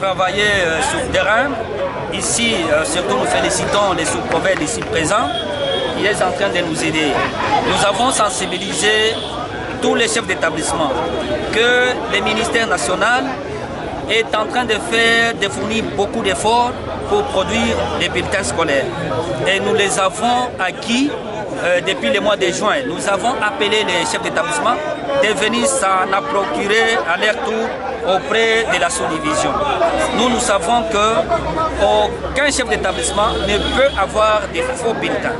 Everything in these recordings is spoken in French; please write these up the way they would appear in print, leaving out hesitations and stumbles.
travailler sur le terrain. Ici, surtout nous félicitons les sous-prophètes ici présents qui est en train de nous aider. Nous avons sensibilisé tous les chefs d'établissement que le ministère national est en train de fournir beaucoup d'efforts pour produire des bulletins scolaires. Et nous les avons acquis depuis le mois de juin. Nous avons appelé les chefs d'établissement de venir s'en procurer à leur tour auprès de la sous-division. Nous savons qu'aucun chef d'établissement ne peut avoir des faux bulletins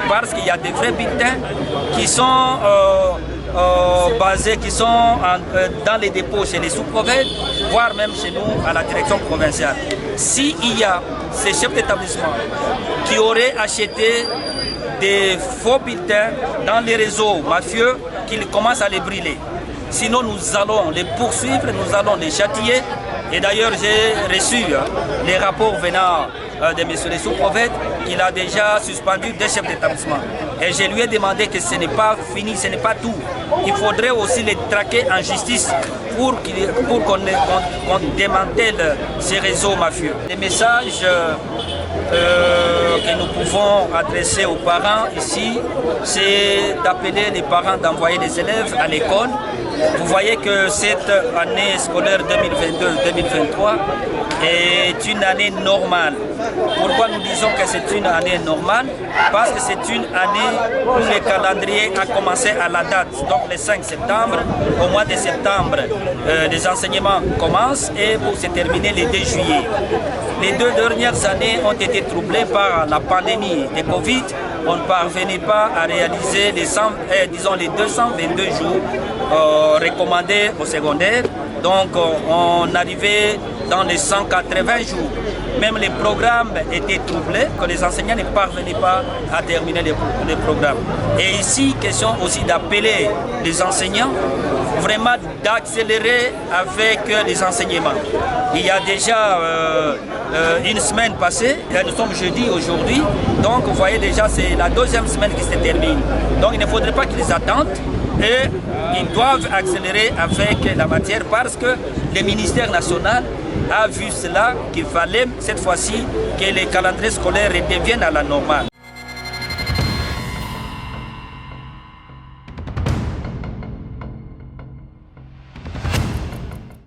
parce qu'il y a des vrais bulletins qui sont basés, qui sont dans les dépôts chez les sous-prophètes, voire même chez nous à la direction provinciale. S'il y a ces chefs d'établissement qui auraient acheté des faux bulletins dans les réseaux mafieux, qu'ils commencent à les brûler. Sinon, nous allons les poursuivre, nous allons les châtier. Et d'ailleurs, j'ai reçu les rapports venant de M. les sous-prophètes qu'il a déjà suspendu des chefs d'établissement. Et je lui ai demandé que ce n'est pas fini, ce n'est pas tout. Il faudrait aussi les traquer en justice pour qu'on démantèle ces réseaux mafieux. Les messages que nous pouvons adresser aux parents ici, c'est d'appeler les parents d'envoyer les élèves à l'école. Vous voyez que cette année scolaire 2022-2023 est une année normale. Pourquoi nous disons que c'est une année normale? Parce que c'est une année où le calendrier a commencé à la date, donc le 5 septembre. Au mois de septembre, les enseignements commencent et pour se terminer le 2 juillet. Les 2 dernières années ont été troublées par la pandémie de Covid. On ne parvenait pas à réaliser les 222 jours recommandés au secondaire. Donc on arrivait dans les 180 jours. Même les programmes étaient troublés, que les enseignants ne parvenaient pas à terminer les programmes. Et ici, question aussi d'appeler les enseignants, vraiment d'accélérer avec les enseignements. Il y a déjà une semaine passée, nous sommes jeudi aujourd'hui, donc vous voyez déjà c'est la 2e semaine qui se termine. Donc il ne faudrait pas qu'ils attendent et ils doivent accélérer avec la matière parce que le ministère national a vu cela qu'il fallait cette fois-ci que les calendriers scolaires redeviennent à la normale.